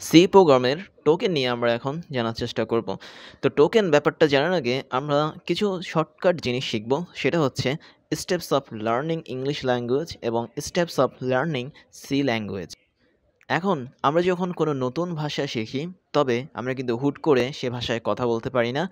C প্রোগ্রামের token নিয়ে আমরা এখন জানার চেষ্টা করব। তো টোকেন ব্যাপারটা জানার আগে আমরা কিছু শর্টকাট জিনিস শিখব। সেটা হচ্ছে steps of learning English language এবং steps of learning C language. এখন আমরা যখন কোনো নতুন ভাষা শিখি, তবে আমরা কিন্তু হুট করে সে ভাষায় কথা বলতে পারি না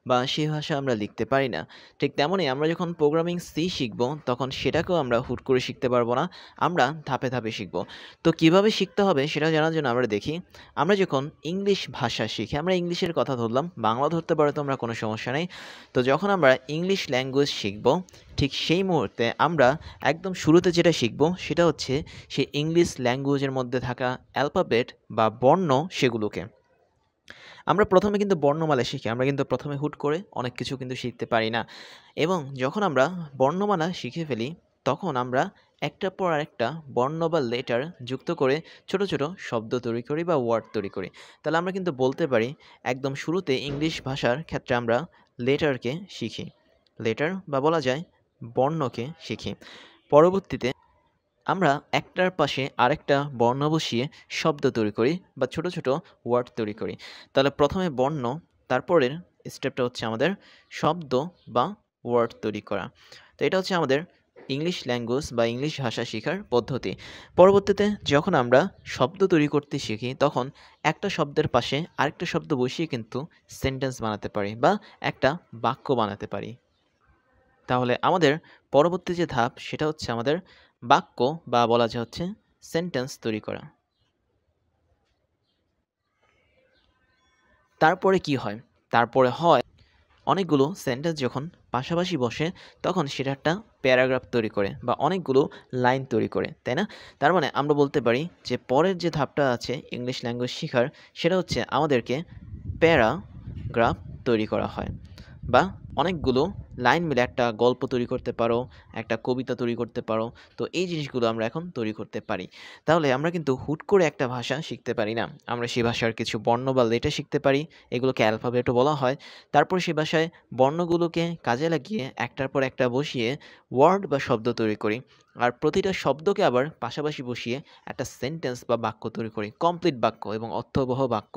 বা সে ভাষা আমরা লিখতে পারি না। ঠিক তেমনই আমরা যখন প্রোগ্রামিং সি শিখব, তখন সেটাকেও আমরা হুট করে শিখতে পারবো না। আমরা ধাপে ধাপে শিখব। তো কিভাবে শিখতে হবে সেটা জানার জন্য আমরা দেখি, আমরা যখন ইংলিশ ভাষা শিখি, আমরা ইংলিশের কথা ধরলাম, বাংলা ধরতে পারে তো আমরা কোনো সমস্যা নেই। তো যখন আমরা ইংলিশ ল্যাঙ্গুয়েজ শিখব, ঠিক সেই মুহূর্তে আমরা একদম শুরুতে যেটা শিখব সেটা হচ্ছে সেই ইংলিশ ল্যাঙ্গুয়েজের মধ্যে থাকা অ্যালফাবেট বা বর্ণ সেগুলোকে। আমরা প্রথমে কিন্তু বর্ণমালা শিখি, আমরা কিন্তু প্রথমে হুট করে অনেক কিছু কিন্তু শিখতে পারি না। এবং যখন আমরা বর্ণমালা শিখে ফেলি, তখন আমরা একটার পর আরেকটা বর্ণ বা লেটার যুক্ত করে ছোট ছোট শব্দ তৈরি করি বা ওয়ার্ড তৈরি করি। তাহলে আমরা কিন্তু বলতে পারি, একদম শুরুতে ইংলিশ ভাষার ক্ষেত্রে আমরা লেটারকে শিখি, লেটার বা বলা যায় বর্ণকে শিখি। পরবর্তীতে আমরা একটার পাশে আরেকটা বর্ণ বসিয়ে শব্দ তৈরি করি বা ছোট ছোট ওয়ার্ড তৈরি করি। তাহলে প্রথমে বর্ণ, তারপরের স্টেপটা হচ্ছে আমাদের শব্দ বা ওয়ার্ড তৈরি করা। তো এটা হচ্ছে আমাদের ইংলিশ ল্যাঙ্গুয়েজ বা ইংলিশ ভাষা শেখার পদ্ধতি। পরবর্তীতে যখন আমরা শব্দ তৈরি করতে শিখি, তখন একটা শব্দের পাশে আরেকটা শব্দ বসিয়ে কিন্তু সেন্টেন্স বানাতে পারি বা একটা বাক্য বানাতে পারি। তাহলে আমাদের পরবর্তী যে ধাপ সেটা হচ্ছে আমাদের বাক্য বা বলা যায় হচ্ছে সেন্টেন্স তৈরি করা। তারপরে কি হয়? তারপরে হয় অনেকগুলো সেন্টেন্স যখন পাশাপাশি বসে, তখন সেটা একটা প্যারাগ্রাফ তৈরি করে বা অনেকগুলো লাইন তৈরি করে, তাই না? তার মানে আমরা বলতে পারি যে পরের যে ধাপটা আছে ইংলিশ ল্যাঙ্গুয়েজ শেখার, সেটা হচ্ছে আমাদেরকে প্যারাগ্রাফ তৈরি করা হয় বা অনেকগুলো লাইন মিলে একটা গল্প তৈরি করতে পারো, একটা কবিতা তৈরি করতে পারো। তো এই জিনিসগুলো আমরা এখন তৈরি করতে পারি। তাহলে আমরা কিন্তু হুট করে একটা ভাষা শিখতে পারি না। আমরা সেই ভাষার কিছু বর্ণ বা লেটার শিখতে পারি, এগুলোকে অ্যালফাবেটও বলা হয়। তারপর সেই ভাষায় বর্ণগুলোকে কাজে লাগিয়ে একটার পর একটা বসিয়ে ওয়ার্ড বা শব্দ তৈরি করি। আর প্রতিটা শব্দকে আবার পাশাপাশি বসিয়ে একটা সেন্টেন্স বা বাক্য তৈরি করি, কমপ্লিট বাক্য এবং অর্থবহ বাক্য।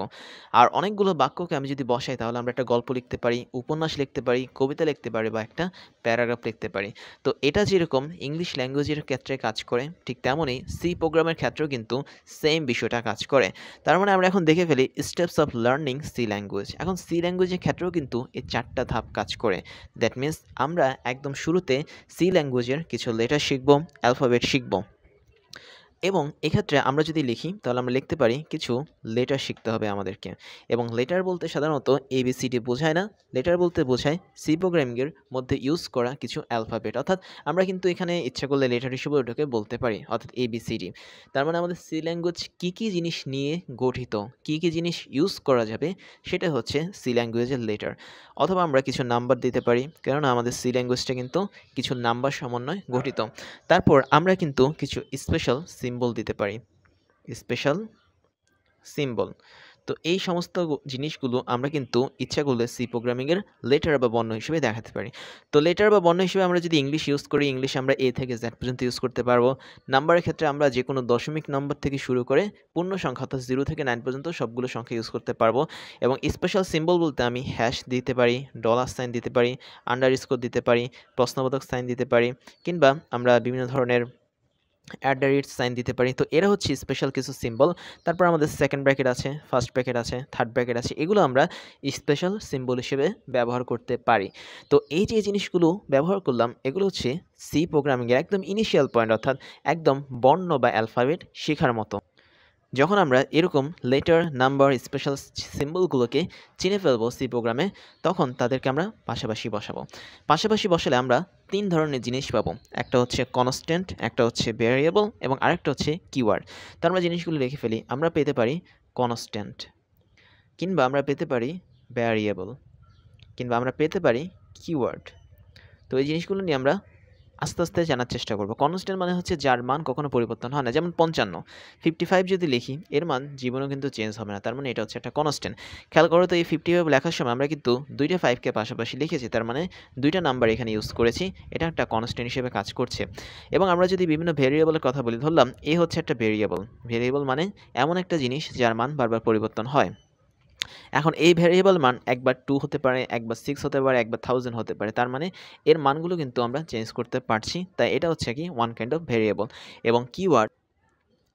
আর অনেকগুলো বাক্যকে আমি যদি বসাই, তাহলে আমরা একটা গল্প লিখতে পারি, উপন্যাস লিখতে পারি, কবিতা লিখতে পারি বা একটা প্যারাগ্রাফ লিখতে পারি। তো এটা যেরকম ইংলিশ ল্যাঙ্গুয়েজের ক্ষেত্রে কাজ করে, ঠিক তেমনই সি প্রোগ্রামের ক্ষেত্রেও কিন্তু সেম বিষয়টা কাজ করে। তার মানে আমরা এখন দেখে ফেলি steps of learning C language. এখন সি ল্যাঙ্গুয়েজের ক্ষেত্রেও কিন্তু এই 4টা ধাপ কাজ করে। দ্যাট মিন্স আমরা একদম শুরুতে সি ল্যাঙ্গুয়েজের কিছু লেটার শিখব, অ্যালফাবেট শিখব। এবং এক্ষেত্রে আমরা যদি লিখি, তাহলে আমরা লিখতে পারি কিছু লেটার শিখতে হবে আমাদেরকে। এবং লেটার বলতে সাধারণত এবিসিডি বোঝায় না, লেটার বলতে বোঝায় সি প্রোগ্রামিংয়ের মধ্যে ইউজ করা কিছু অ্যালফাবেট। অর্থাৎ আমরা কিন্তু এখানে ইচ্ছা করলে লেটার হিসেবে ওটাকে বলতে পারি, অর্থাৎ এবিসিডি। তার মানে আমাদের সি ল্যাঙ্গুয়েজ কী কী জিনিস নিয়ে গঠিত, কী কী জিনিস ইউজ করা যাবে, সেটা হচ্ছে সি ল্যাঙ্গুয়েজের লেটার। অথবা আমরা কিছু নাম্বার দিতে পারি, কেননা আমাদের সি ল্যাঙ্গুয়েজটা কিন্তু কিছু নাম্বার সমন্বয়ে গঠিত। তারপর আমরা কিন্তু কিছু স্পেশাল সিম্বল দিতে পারি, স্পেশাল সিম্বল। তো এই সমস্ত জিনিসগুলো আমরা কিন্তু ইচ্ছা করলে সি প্রোগ্রামিংয়ের লেটার বা বর্ণ হিসেবে দেখাতে পারি। তো লেটার বা বর্ণ হিসেবে আমরা যদি ইংলিশ ইউজ করি, ইংলিশ আমরা এ থেকে জেড পর্যন্ত ইউজ করতে পারবো। নাম্বারের ক্ষেত্রে আমরা যে কোনো দশমিক নম্বর থেকে শুরু করে পূর্ণ সংখ্যা অর্থাৎ 0 থেকে 9 পর্যন্ত সবগুলো সংখ্যা ইউজ করতে পারবো। এবং স্পেশাল সিম্বল বলতে আমি হ্যাশ দিতে পারি, ডলার সাইন দিতে পারি, আন্ডারস্কোর দিতে পারি, প্রশ্নবোধক সাইন দিতে পারি, কিংবা আমরা বিভিন্ন ধরনের সাইন দিতে পারি। তো এরা হচ্ছে স্পেশাল কিছু সিম্বল। তারপর আমাদের সেকেন্ড ব্র্যাকেট আছে, ফার্স্ট ব্র্যাকেট আছে, থার্ড ব্র্যাকেট আছে, এগুলো আমরা স্পেশাল সিম্বল হিসেবে ব্যবহার করতে পারি। তো এই যে জিনিসগুলো ব্যবহার করলাম, এগুলো হচ্ছে সি প্রোগ্রামিংয়ের একদম ইনিশিয়াল পয়েন্ট, অর্থাৎ একদম বর্ণ বা অ্যালফাবেট শেখার মতো। যখন আমরা এরকম লেটার, নাম্বার, স্পেশাল সিম্বলগুলোকে চিনে ফেলবো সি প্রোগ্রামে, তখন তাদেরকে আমরা পাশাপাশি বসাবো। পাশাপাশি বসালে আমরা 3 ধরনের জিনিস পাবো। একটা হচ্ছে কনস্ট্যান্ট, একটা হচ্ছে ভ্যারিয়েবল এবং আরেকটা হচ্ছে কিওয়ার্ড। তো আমরা জিনিসগুলো লিখে ফেলি। আমরা পেতে পারি কনস্ট্যান্ট, কিংবা আমরা পেতে পারি ভ্যারিয়েবল, কিংবা আমরা পেতে পারি কিওয়ার্ড। তো এই জিনিসগুলো নিয়ে আমরা আস্তে আস্তে জানার চেষ্টা করব। কনস্ট্যান্ট মানে হচ্ছে যার মান কখনো পরিবর্তন হয় না। যেমন 55, 55 যদি লিখি এর মান জীবনেও কিন্তু চেঞ্জ হবে না। তার মানে এটা হচ্ছে একটা কনস্ট্যান্ট। খেয়াল করো তো এই 55 লেখার সময় আমরা কিন্তু 2টা 5 কে পাশাপাশি লিখেছি। তার মানে 2টা নাম্বার এখানে ইউজ করেছি। এটা একটা কনস্ট্যান্ট হিসেবে কাজ করছে। এবং আমরা যদি বিভিন্ন ভেরিয়েবলের কথা বলি, ধরলাম এ হচ্ছে একটা ভেরিয়েবল। ভেরিয়েবল মানে এমন একটা জিনিস যার মান বারবার পরিবর্তন হয়। এখন এই ভ্যারিয়েবল মান একবার 2 হতে পারে, একবার 6 হতে পারে, একবার 1000 হতে পারে। তার মানে এর মানগুলো কিন্তু আমরা চেঞ্জ করতে পারছি। তাই এটা হচ্ছে কি ওয়ান কাইন্ড অফ ভ্যারিয়েবল। এবং কিওয়ার্ড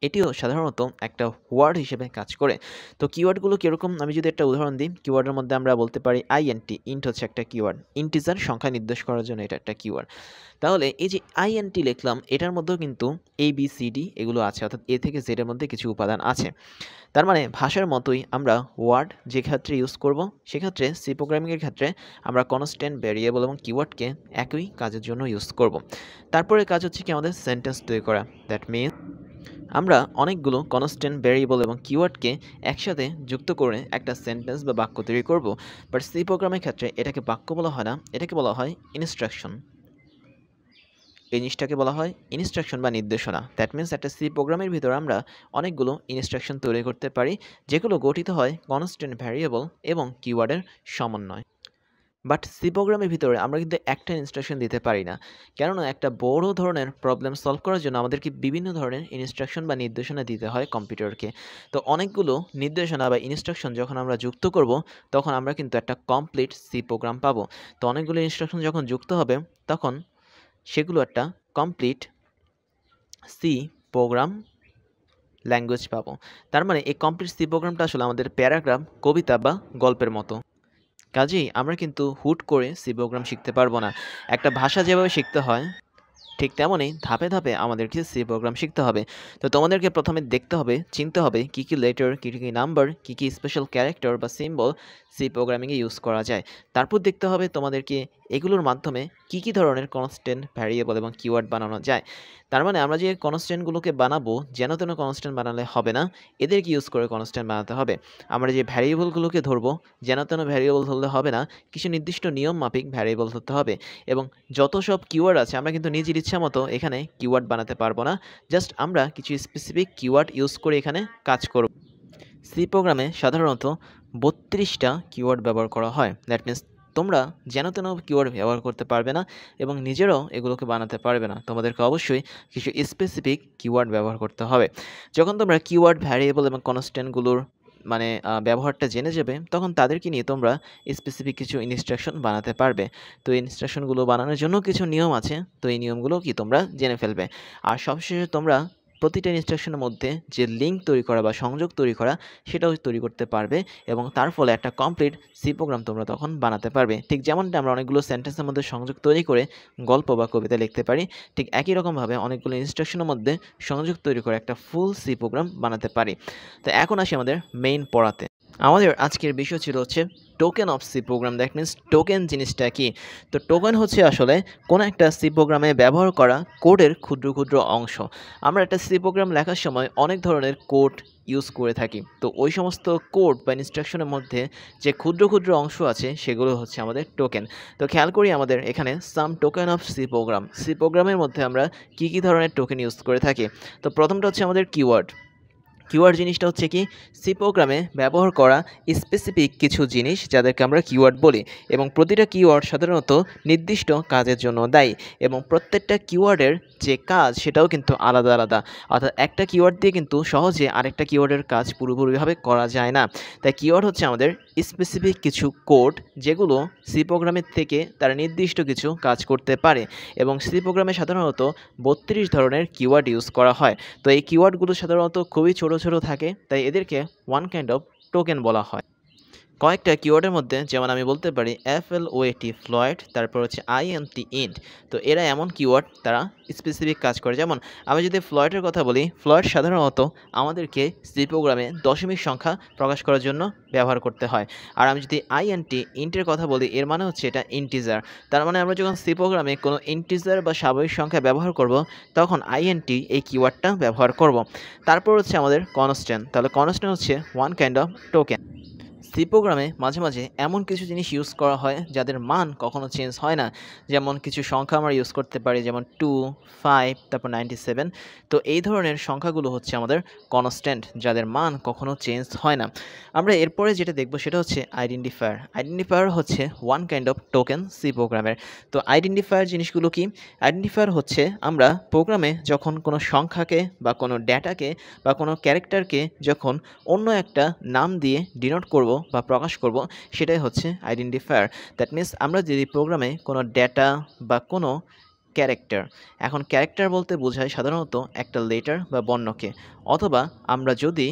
এটিও সাধারণত একটা ওয়ার্ড হিসেবে কাজ করে। তো কিওয়ার্ডগুলো কীরকম, আমি যদি একটা উদাহরণ দিই, কিওয়ার্ডের মধ্যে আমরা বলতে পারি আইএনটি, ইন্ট হচ্ছে একটা কিওয়ার্ড। ইন্টিজার সংখ্যা নির্দেশ করার জন্য এটা একটা কিওয়ার্ড। তাহলে এই যে আইএনটি লিখলাম এটার মধ্যেও কিন্তু এ বি সি ডি এগুলো আছে, অর্থাৎ এ থেকে জেড এর মধ্যে কিছু উপাদান আছে। তার মানে ভাষার মতোই আমরা ওয়ার্ড যে ক্ষেত্রে ইউজ করব সেক্ষেত্রে সি প্রোগ্রামিংয়ের ক্ষেত্রে আমরা কনস্ট্যান্ট, ভ্যারিয়েবল এবং কিওয়ার্ডকে একই কাজের জন্য ইউজ করব। তারপরে কাজ হচ্ছে কি আমাদের সেন্টেন্স তৈরি করা। দ্যাট মিনস আমরা অনেকগুলো কনস্ট্যান্ট, ভ্যারিয়েবল এবং কিওয়ার্ডকে একসাথে যুক্ত করে একটা সেন্টেন্স বা বাক্য তৈরি করব। বাট সি প্রোগ্রামের ক্ষেত্রে এটাকে বাক্য বলা হয় না, এটাকে বলা হয় ইনস্ট্রাকশন। এই জিনিসটাকে বলা হয় ইনস্ট্রাকশন বা নির্দেশনা। দ্যাট মিনস একটা সি প্রোগ্রামের ভিতরে আমরা অনেকগুলো ইনস্ট্রাকশন তৈরি করতে পারি যেগুলো গঠিত হয় কনস্ট্যান্ট, ভ্যারিয়েবল এবং কিওয়ার্ডের সমন্বয়। বাট সি প্রোগ্রামের ভিতরে আমরা কিন্তু একটা ইনস্ট্রাকশন দিতে পারি না, কেননা একটা বড় ধরনের প্রবলেম সলভ করার জন্য আমাদেরকে বিভিন্ন ধরনের ইনস্ট্রাকশন বা নির্দেশনা দিতে হয় কম্পিউটারকে। তো অনেকগুলো নির্দেশনা বা ইনস্ট্রাকশন যখন আমরা যুক্ত করব তখন আমরা কিন্তু একটা কমপ্লিট সি প্রোগ্রাম পাবো। তো অনেকগুলো ইনস্ট্রাকশন যখন যুক্ত হবে তখন সেগুলো একটা কমপ্লিট সি প্রোগ্রাম ল্যাঙ্গুয়েজ পাবো। তার মানে এই কমপ্লিট সি প্রোগ্রামটা আসলে আমাদের প্যারাগ্রাফ, কবিতা বা গল্পের মতো। কাজেই আমরা কিন্তু হুট করে সি প্রোগ্রাম শিখতে পারবো না। একটা ভাষা যেভাবে শিখতে হয় ঠিক তেমনই ধাপে ধাপে আমাদেরকে সি প্রোগ্রাম শিখতে হবে। তো তোমাদেরকে প্রথমে দেখতে হবে, চিনতে হবে কী কী লেটার, কী কী নাম্বার, কী কী স্পেশাল ক্যারেক্টার বা সিম্বল সি প্রোগ্রামিংয়ে ইউজ করা যায়। তারপর দেখতে হবে তোমাদেরকে এগুলোর মাধ্যমে কী কী ধরনের কনস্ট্যান্ট, ভ্যারিয়েবল এবং কিওয়ার্ড বানানো যায়। তার মানে আমরা যে কনস্ট্যান্টগুলোকে বানাবো যেন তেন কনস্ট্যান্ট বানালে হবে না, এদেরকে ইউজ করে কনস্ট্যান্ট বানাতে হবে। আমরা যে ভ্যারিয়েবলগুলোকে ধরবো যেন তেন ভ্যারিয়েবল ধরলে হবে না, কিছু নির্দিষ্ট নিয়ম মাফিক ভ্যারিয়েবল ধরতে হবে। এবং যত সব কিওয়ার্ড আছে আমরা কিন্তু নিজের ইচ্ছা মতো এখানে কিওয়ার্ড বানাতে পারবো না। জাস্ট আমরা কিছু স্পেসিফিক কিওয়ার্ড ইউজ করে এখানে কাজ করব। সি প্রোগ্রামে সাধারণত 32টা কিওয়ার্ড ব্যবহার করা হয়। দ্যাট মিনস তোমরা যেন তেন কিওয়ার্ড ব্যবহার করতে পারবে না এবং নিজেরাও এগুলোকে বানাতে পারবে না। তোমাদেরকে অবশ্যই কিছু স্পেসিফিক কিওয়ার্ড ব্যবহার করতে হবে। যখন তোমরা কিওয়ার্ড, ভ্যারিয়েবল এবং কনস্ট্যান্টগুলোর ব্যবহারটা জেনে যাবে তখন তাদেরকে নিয়ে তোমরা স্পেসিফিক কিছু ইনস্ট্রাকশন বানাতে পারবে। তো এই ইনস্ট্রাকশনগুলো বানানোর জন্য কিছু নিয়ম আছে, তো এই নিয়মগুলো কি তোমরা জেনে ফেলবে। আর সবশেষে তোমরা প্রতিটা ইনস্ট্রাকশনের মধ্যে যে লিঙ্ক তৈরি করা বা সংযোগ তৈরি করা সেটাও তৈরি করতে পারবে এবং তার ফলে একটা কমপ্লিট সি প্রোগ্রাম তোমরা তখন বানাতে পারবে। ঠিক যেমনটা আমরা অনেকগুলো সেন্টেন্সের মধ্যে সংযোগ তৈরি করে গল্প বা কবিতা লিখতে পারি, ঠিক একই রকমভাবে অনেকগুলো ইনস্ট্রাকশনের মধ্যে সংযোগ তৈরি করে একটা ফুল সি প্রোগ্রাম বানাতে পারি। তো এখন আসি আমাদের মেইন পড়াতে। আমাদের আজকের বিষয় ছিল হচ্ছে token of C program. That means token জিনিসটা কি। তো টোকেন হচ্ছে আসলে কোনো একটা সি প্রোগ্রামে ব্যবহার করা কোডের ক্ষুদ্র ক্ষুদ্র অংশ। আমরা একটা সি প্রোগ্রাম লেখার সময় অনেক ধরনের কোড ইউজ করে থাকি। তো ওই সমস্ত কোড বা ইনস্ট্রাকশনের মধ্যে যে ক্ষুদ্র ক্ষুদ্র অংশ আছে সেগুলো হচ্ছে আমাদের টোকেন। তো খেয়াল করি আমাদের এখানে some token of C program. C প্রোগ্রামের মধ্যে আমরা কী কী ধরনের টোকেন ইউজ করে থাকি। তো প্রথমটা হচ্ছে আমাদের কিওয়ার্ড। কিওয়ার্ড জিনিসটা হচ্ছে কি সি প্রোগ্রামে ব্যবহার করা স্পেসিফিক কিছু জিনিস যাদেরকে আমরা কিওয়ার্ড বলি এবং প্রতিটা কিওয়ার্ড সাধারণত নির্দিষ্ট কাজের জন্য দায়ী এবং প্রত্যেকটা কিওয়ার্ডের যে কাজ সেটাও কিন্তু আলাদা আলাদা। অর্থাৎ একটা কিওয়ার্ড দিয়ে কিন্তু সহজে আরেকটা কিওয়ার্ডের কাজ পুরোপুরিভাবে করা যায় না। তাই কিওয়ার্ড হচ্ছে আমাদের স্পেসিফিক কিছু কোড যেগুলো সি প্রোগ্রামের থেকে তারা নির্দিষ্ট কিছু কাজ করতে পারে এবং সি প্রোগ্রামে সাধারণত 32 ধরনের কিওয়ার্ড ইউজ করা হয়। তো এই কিওয়ার্ডগুলো সাধারণত খুবই ছোট ছোট থাকে, তাই এদেরকে ওয়ান কাইন্ড অফ টোকেন বলা হয়। কয়েকটা কিওয়ার্ডের মধ্যে যেমন আমি বলতে পারি FLOAT ফ্লয়েড, তারপর হচ্ছে INT ইন্ট। তো এরা এমন কিওয়ার্ড তারা স্পেসিফিক কাজ করে। যেমন আমি যদি ফ্লয়েডের কথা বলি, ফ্লয়েড সাধারণত আমাদেরকে সি প্রোগ্রামে দশমিক সংখ্যা প্রকাশ করার জন্য ব্যবহার করতে হয়। আর আমি যদি INT ইন্টের কথা বলি এর মানে হচ্ছে এটা ইন্টিজার। তার মানে আমরা যখন সি প্রোগ্রামে কোনো ইন্টিজার বা স্বাভাবিক সংখ্যা ব্যবহার করব তখন INT এই কিওয়ার্ডটা ব্যবহার করব। তারপর হচ্ছে আমাদের কনস্ট্যান্ট। তাহলে কনস্ট্যান্ট হচ্ছে one kind of token. C প্রোগ্রামে মাঝে মাঝে এমন কিছু জিনিস ইউজ করা হয় যাদের মান কখনো চেঞ্জ হয় না। যেমন কিছু সংখ্যা আমরা ইউজ করতে পারি, যেমন 2, 5, তারপর 97। তো এই ধরনের সংখ্যাগুলো হচ্ছে আমাদের কনস্ট্যান্ট, যাদের মান কখনো চেঞ্জ হয় না। আমরা এরপরে যেটা দেখব সেটা হচ্ছে আইডেন্টিফায়ার। আইডেন্টিফায়ার হচ্ছে one kind of token C প্রোগ্রামের। তো আইডেন্টিফায়ার জিনিসগুলো কি? আইডেন্টিফায়ার হচ্ছে আমরা প্রোগ্রামে যখন কোনো সংখ্যাকে বা কোনো ডেটাকে বা কোনো ক্যারেক্টারকে যখন অন্য একটা নাম দিয়ে ডিনোট করব বা প্রকাশ করব, সেটাই হচ্ছে আইডেন্টিফায়ার। দ্যাট মিনস আমরা যদি প্রোগ্রামে কোনো ডেটা বা কোনো ক্যারেক্টার, এখন ক্যারেক্টার বলতে বোঝায় সাধারণত একটা লেটার বা বর্ণকে, অথবা আমরা যদি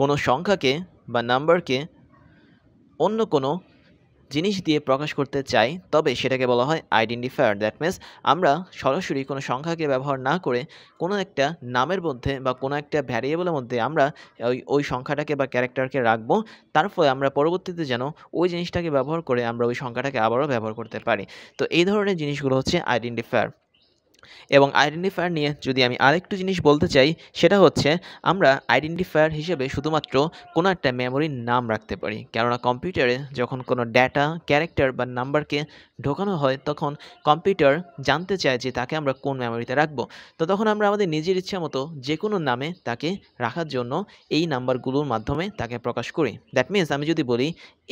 কোনো সংখ্যাকে বা নাম্বারকে অন্য কোনো জিনিস দিয়ে প্রকাশ করতে চাই, তবে সেটাকে বলা হয় আইডেন্টিফায়ার। দ্যাট মিনস আমরা সরাসরি কোনো সংখ্যাকে ব্যবহার না করে কোনো একটা নামের মধ্যে বা কোনো একটা ভ্যারিয়েবলের মধ্যে আমরা ওই সংখ্যাটাকে বা ক্যারেক্টারকে রাখবো, তার ফলে আমরা পরবর্তীতে যেন ওই জিনিসটাকে ব্যবহার করে আমরা ওই সংখ্যাটাকে আবারও ব্যবহার করতে পারি। তো এই ধরনের জিনিসগুলো হচ্ছে আইডেন্টিফায়ার। এবং আইডেন্টিফায়ার নিয়ে যদি আমি আরেকটু জিনিস বলতে চাই, সেটা হচ্ছে আমরা আইডেন্টিফায়ার হিসেবে শুধুমাত্র কোনো একটা মেমোরির নাম রাখতে পারি। কেননা কম্পিউটারে যখন কোনো ডেটা, ক্যারেক্টার বা নাম্বারকে ঢোকানো হয়, তখন কম্পিউটার জানতে চায় যে তাকে আমরা কোন মেমোরিতে রাখবো। তো তখন আমরা আমাদের নিজের ইচ্ছা মতো যে কোনো নামে তাকে রাখার জন্য এই নাম্বারগুলোর মাধ্যমে তাকে প্রকাশ করি। দ্যাট মিনস আমি যদি বলি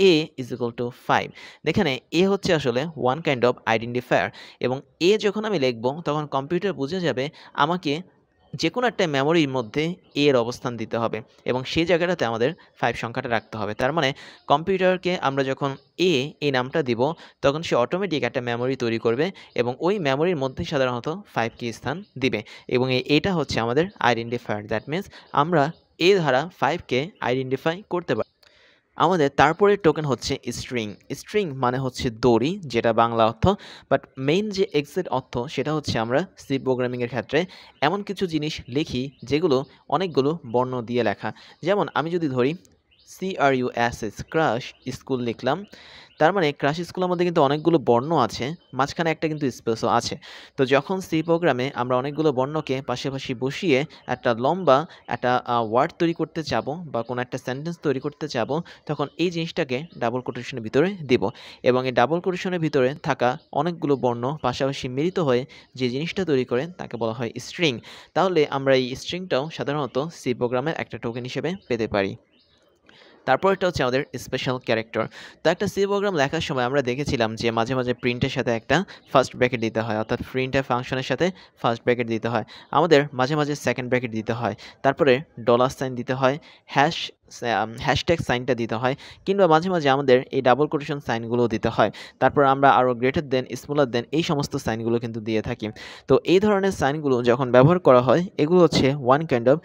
a = 5, এখানে এ হচ্ছে আসলে ওয়ান কাইন্ড অফ আইডেন্টিফায়ার। এবং এ যখন আমি লিখব তখন কম্পিউটার বুঝে যাবে আমাকে যে কোনো একটা মেমোরির মধ্যে এর অবস্থান দিতে হবে এবং সেই জায়গাটাতে আমাদের 5 সংখ্যাটা রাখতে হবে। তার মানে কম্পিউটারকে আমরা যখন এই নামটা দিব, তখন সে অটোমেটিক একটা মেমোরি তৈরি করবে এবং ওই মেমোরির মধ্যে সাধারণত 5 কে স্থান দিবে এবং এটা হচ্ছে আমাদের আইডেন্টিফায়ার। দ্যাট মিনস আমরা এ দ্বারা 5 কে আইডেন্টিফাই করতে পারি। আমাদের তারপরের টোকেন হচ্ছে স্ট্রিং। স্ট্রিং মানে হচ্ছে দড়ি, যেটা বাংলা অর্থ, বাট মেইন যে এক্সাক্ট অর্থ সেটা হচ্ছে আমরা সি প্রোগ্রামিংয়ের ক্ষেত্রে এমন কিছু জিনিস লিখি যেগুলো অনেকগুলো বর্ণ দিয়ে লেখা। যেমন আমি যদি ধরি CRUSH, ক্রাশ স্কুল লিখলাম, তার মানে ক্রাশ স্কুলের মধ্যে কিন্তু অনেকগুলো বর্ণ আছে, মাঝখানে একটা কিন্তু স্পেসও আছে। তো যখন সি প্রোগ্রামে আমরা অনেকগুলো বর্ণকে পাশাপাশি বসিয়ে একটা লম্বা একটা ওয়ার্ড তৈরি করতে যাব বা কোনো একটা সেন্টেন্স তৈরি করতে যাব, তখন এই জিনিসটাকে ডাবল কোটেশনের ভিতরে দিব এবং এই ডাবল কোটেশনের ভিতরে থাকা অনেকগুলো বর্ণ পাশাপাশি মিলিত হয়ে যে জিনিসটা তৈরি করে তাকে বলা হয় স্ট্রিং। তাহলে আমরা এই স্ট্রিংটাও সাধারণত সি প্রোগ্রামের একটা টোকেন হিসেবে পেতে পারি। তারপরটা হচ্ছে আমাদের স্পেশাল ক্যারেক্টার। তো একটা সি প্রোগ্রাম লেখার সময় আমরা দেখেছিলাম যে মাঝে মাঝে প্রিন্টের সাথে একটা ফার্স্ট ব্র্যাকেট দিতে হয়, অর্থাৎ প্রিন্টের ফাংশনের সাথে ফার্স্ট ব্র্যাকেট দিতে হয়। আমাদের মাঝে মাঝে সেকেন্ড ব্র্যাকেট দিতে হয়, তারপরে $সাইন দিতে হয়, হ্যাশট্যাগ সাইনটা দিতে হয়, কিংবা মাঝে মাঝে আমাদের এই ডাবল কোটেশন সাইনগুলোও দিতে হয়। তারপর আমরা আরও গ্রেটার দেন, স্মলার দেন এই সমস্ত সাইনগুলো কিন্তু দিয়ে থাকি। তো এই ধরনের সাইনগুলো যখন ব্যবহার করা হয়, এগুলো হচ্ছে one kind of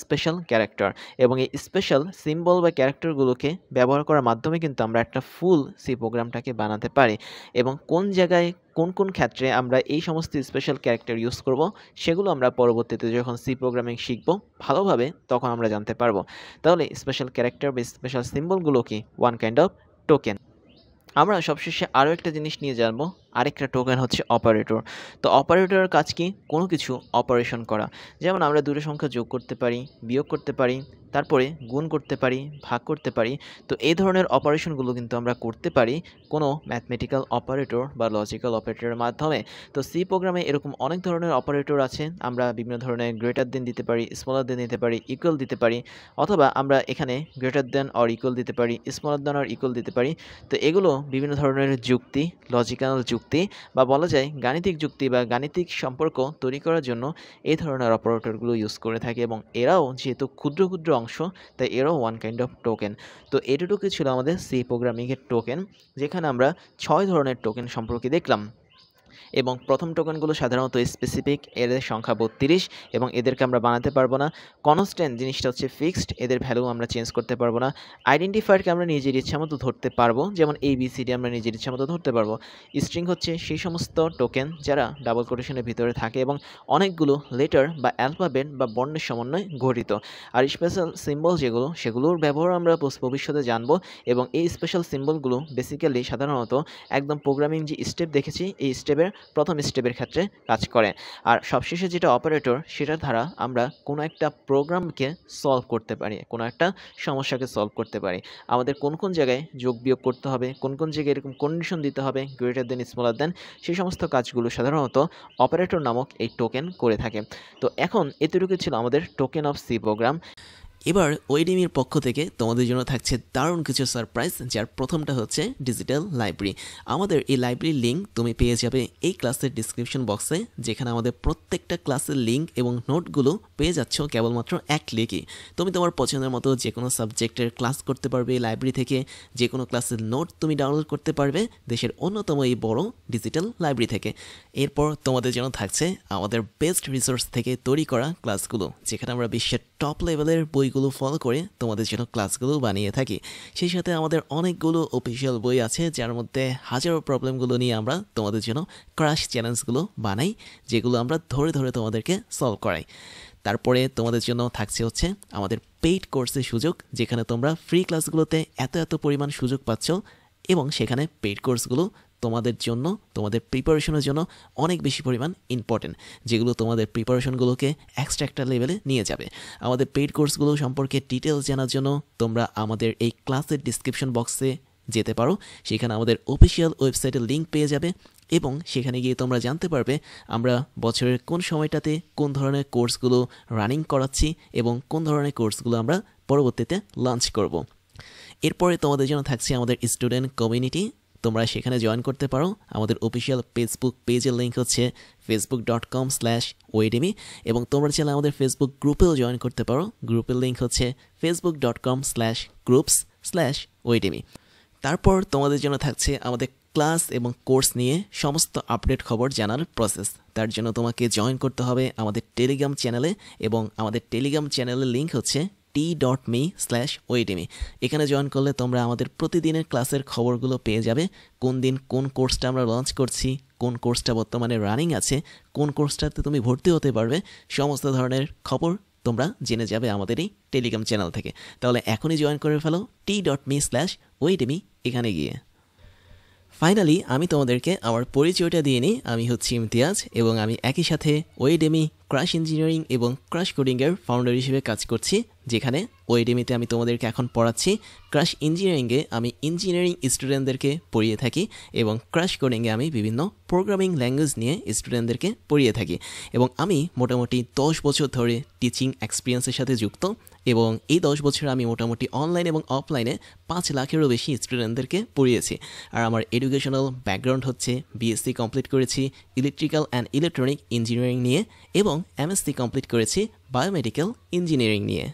special character এবং এই স্পেশাল সিম্বল বা ক্যারেক্টারগুলোকে ব্যবহার করার মাধ্যমে কিন্তু আমরা একটা ফুল সি প্রোগ্রামটাকে বানাতে পারি এবং কোন জায়গায় কোন কোন ক্ষেত্রে আমরা এই সমস্ত স্পেশাল ক্যারেক্টার ইউজ করব, সেগুলো আমরা পরবর্তীতে যখন সি প্রোগ্রামিং শিখব ভালোভাবে, তখন আমরা জানতে পারবো। তাহলে স্পেশাল ক্যারেক্টার বা স্পেশাল সিম্বলগুলো কি? One kind of token. আমরা সবশেষে আরও একটা জিনিস নিয়ে জানবো, আরেকটা টোকেন হচ্ছে অপারেটর। তো অপারেটরের কাজ কি? কোনো কিছু অপারেশন করা। যেমন আমরা দুটো সংখ্যা যোগ করতে পারি, বিয়োগ করতে পারি, তারপরে গুণ করতে পারি, ভাগ করতে পারি। তো এই ধরনের অপারেশনগুলো কিন্তু আমরা করতে পারি কোনো ম্যাথমেটিক্যাল অপারেটর বা লজিক্যাল অপারেটরের মাধ্যমে। তো সি প্রোগ্রামে এরকম অনেক ধরনের অপারেটর আছে। আমরা বিভিন্ন ধরনের গ্রেটার দেন দিতে পারি, স্মলার দেন দিতে পারি, ইকুয়াল দিতে পারি, অথবা আমরা এখানে গ্রেটার দেন অর ইকুয়াল দিতে পারি, স্মলার দেন অর ইকুয়াল দিতে পারি। তো এগুলো বিভিন্ন ধরনের যুক্তি, লজিক্যাল যুক্তি বা বলা যায় গাণিতিক যুক্তি বা গাণিতিক সম্পর্ক তৈরি করার জন্য এই ধরনের অপারেটরগুলো ইউজ করে থাকে এবং এরাও যেহেতু ক্ষুদ্র ক্ষুদ্র অংশ, তাই এরাও ওয়ান কাইন্ড অফ টোকেন। তো এটুকুই ছিল আমাদের সি প্রোগ্রামিংয়ের টোকেন, যেখানে আমরা 6 ধরনের টোকেন সম্পর্কে দেখলাম। এবং প্রথম টোকেনগুলো সাধারণত স্পেসিফিক, এদের সংখ্যা 32 এবং এদেরকে আমরা বানাতে পারবো না। কনস্ট্যান্ট জিনিসটা হচ্ছে ফিক্সড, এদের ভ্যালু আমরা চেঞ্জ করতে পারবো না। আইডেন্টিফায়ারকে আমরা নিজের ইচ্ছা মতো ধরতে পারবো, যেমন ABCD আমরা নিজের ইচ্ছা মতো ধরতে পারবো। স্ট্রিং হচ্ছে সেই সমস্ত টোকেন যারা ডাবল কোটেশনের ভিতরে থাকে এবং অনেকগুলো লেটার বা অ্যালফাবেট বা বর্ণের সমন্বয়ে গঠিত। আর স্পেশাল সিম্বল যেগুলো, সেগুলোর ব্যবহার আমরা ভবিষ্যতে জানবো এবং এই স্পেশাল সিম্বলগুলো বেসিক্যালি সাধারণত একদম প্রোগ্রামিং যে স্টেপ দেখেছি এই স্টেপের প্রসেসের প্রথম স্টেপের ক্ষেত্রে কাজ করে। আর সবশেষে যেটা অপারেটর, সেটার দ্বারা আমরা কোনো একটা প্রোগ্রামকে সলভ করতে পারি, কোনো একটা সমস্যাকে সলভ করতে পারি। আমাদের কোন কোন জায়গায় যোগ বিয়োগ করতে হবে, কোন কোন জায়গায় এরকম কন্ডিশন দিতে হবে, গ্রেটার দেন স্মলার দেন, সেই সমস্ত কাজগুলো সাধারণত অপারেটর নামক এই টোকেন করে থাকে। তো এখন এতটুকু ছিল আমাদের টোকেন অফ সি প্রোগ্রাম। এবার ওয়েডিমির পক্ষ থেকে তোমাদের জন্য থাকছে দারুণ কিছু সারপ্রাইজ, যার প্রথমটা হচ্ছে ডিজিটাল লাইব্রেরি। আমাদের এই লাইব্রেরির লিঙ্ক তুমি পেয়ে যাবে এই ক্লাসের ডিসক্রিপশন বক্সে, যেখানে আমাদের প্রত্যেকটা ক্লাসের লিঙ্ক এবং নোটগুলো পেয়ে যাচ্ছ কেবলমাত্র এক ক্লিকই। তুমি তোমার পছন্দের মতো যে কোনো সাবজেক্টের ক্লাস করতে পারবে এই লাইব্রেরি থেকে, যে কোনো ক্লাসের নোট তুমি ডাউনলোড করতে পারবে দেশের অন্যতম এই বড় ডিজিটাল লাইব্রেরি থেকে। এরপর তোমাদের জন্য থাকছে আমাদের বেস্ট রিসোর্স থেকে তৈরি করা ক্লাসগুলো, যেখানে আমরা বিশ্বের টপ লেভেলের বইগুলো ফলো করে তোমাদের জন্য ক্লাসগুলো বানিয়ে থাকি। সেই সাথে আমাদের অনেকগুলো অফিসিয়াল বই আছে, যার মধ্যে হাজারো প্রবলেমগুলো নিয়ে আমরা তোমাদের জন্য ক্রাশ চ্যালেঞ্জগুলো বানাই, যেগুলো আমরা ধরে ধরে তোমাদেরকে সলভ করাই। তারপরে তোমাদের জন্য থাকছে হচ্ছে আমাদের পেইড কোর্সের সুযোগ, যেখানে তোমরা ফ্রি ক্লাসগুলোতে এত পরিমাণ সুযোগ পাচ্ছ, এবং সেখানে পেইড কোর্সগুলো তোমাদের জন্য, তোমাদের প্রিপারেশনের জন্য অনেক বেশি পরিমাণ ইম্পর্টেন্ট, যেগুলো তোমাদের প্রিপারেশনগুলোকে এক্সট্রা একটা লেভেলে নিয়ে যাবে। আমাদের পেইড কোর্সগুলো সম্পর্কে ডিটেলস জানার জন্য তোমরা আমাদের এই ক্লাসের ডিসক্রিপশন বক্সে যেতে পারো। সেখানে আমাদের অফিসিয়াল ওয়েবসাইটের লিঙ্ক পেয়ে যাবে, এবং সেখানে গিয়ে তোমরা জানতে পারবে আমরা বছরের কোন সময়টাতে কোন ধরনের কোর্সগুলো রানিং করাচ্ছি এবং কোন ধরনের কোর্সগুলো আমরা পরবর্তীতে লঞ্চ করব। এরপরে তোমাদের জন্য থাকছে আমাদের স্টুডেন্ট কমিউনিটি। তোমরা সেখানে জয়েন করতে পারো। আমাদের অফিসিয়াল ফেসবুক পেজের লিঙ্ক হচ্ছে facebook.com/oedemy, এবং তোমরা চাইলে আমাদের ফেসবুক গ্রুপেও জয়েন করতে পারো। গ্রুপের লিঙ্ক হচ্ছে facebook.com/groups/oedemy। তারপর তোমাদের জন্য থাকছে আমাদের ক্লাস এবং কোর্স নিয়ে সমস্ত আপডেট খবর জানার প্রসেস। তার জন্য তোমাকে জয়েন করতে হবে আমাদের টেলিগ্রাম চ্যানেলে, এবং আমাদের টেলিগ্রাম চ্যানেলের লিঙ্ক হচ্ছে t.me/oedemy। এখানে জয়েন করলে তোমরা আমাদের প্রতিদিনের ক্লাসের খবরগুলো পেয়ে যাবে। কোন দিন কোন কোর্সটা আমরা লঞ্চ করছি, কোন কোর্সটা বর্তমানে রানিং আছে, কোন কোর্সটাতে তুমি ভর্তি হতে পারবে, সমস্ত ধরনের খবর তোমরা জেনে যাবে আমাদের এই টেলিগ্রাম চ্যানেল থেকে। তাহলে এখনই জয়েন করে ফেলো t.me/oedemy এখানে গিয়ে। ফাইনালি আমি তোমাদেরকে আমার পরিচয়টা দিয়ে নিই। আমি হচ্ছি ইমতিয়াজ, এবং আমি একই সাথে ওয়েডেমি ক্রাশ ইঞ্জিনিয়ারিং এবং ক্রাশ কোডিংয়ের ফাউন্ডার হিসেবে কাজ করছি, যেখানে ওয়েডেমিতে আমি তোমাদেরকে এখন পড়াচ্ছি। ক্রাশ ইঞ্জিনিয়ারিংয়ে আমি ইঞ্জিনিয়ারিং স্টুডেন্টদেরকে পড়িয়ে থাকি, এবং ক্রাশ কোডিংয়ে আমি বিভিন্ন প্রোগ্রামিং ল্যাঙ্গুয়েজ নিয়ে স্টুডেন্টদেরকে পড়িয়ে থাকি। এবং আমি মোটামুটি 10 বছর ধরে টিচিং এক্সপিরিয়েন্সের সাথে যুক্ত, এবং এই 10 বছর আমি মোটামুটি অনলাইন এবং অফলাইনে 5 লাখেরও বেশি স্টুডেন্টদেরকে পড়িয়েছি। আর আমার এডুকেশনাল ব্যাকগ্রাউন্ড হচ্ছে বিএসসি কমপ্লিট করেছি ইলেকট্রিক্যাল অ্যান্ড ইলেকট্রনিক ইঞ্জিনিয়ারিং নিয়ে, এবং এমএসসি কমপ্লিট করেছি বায়োমেডিক্যাল ইঞ্জিনিয়ারিং নিয়ে।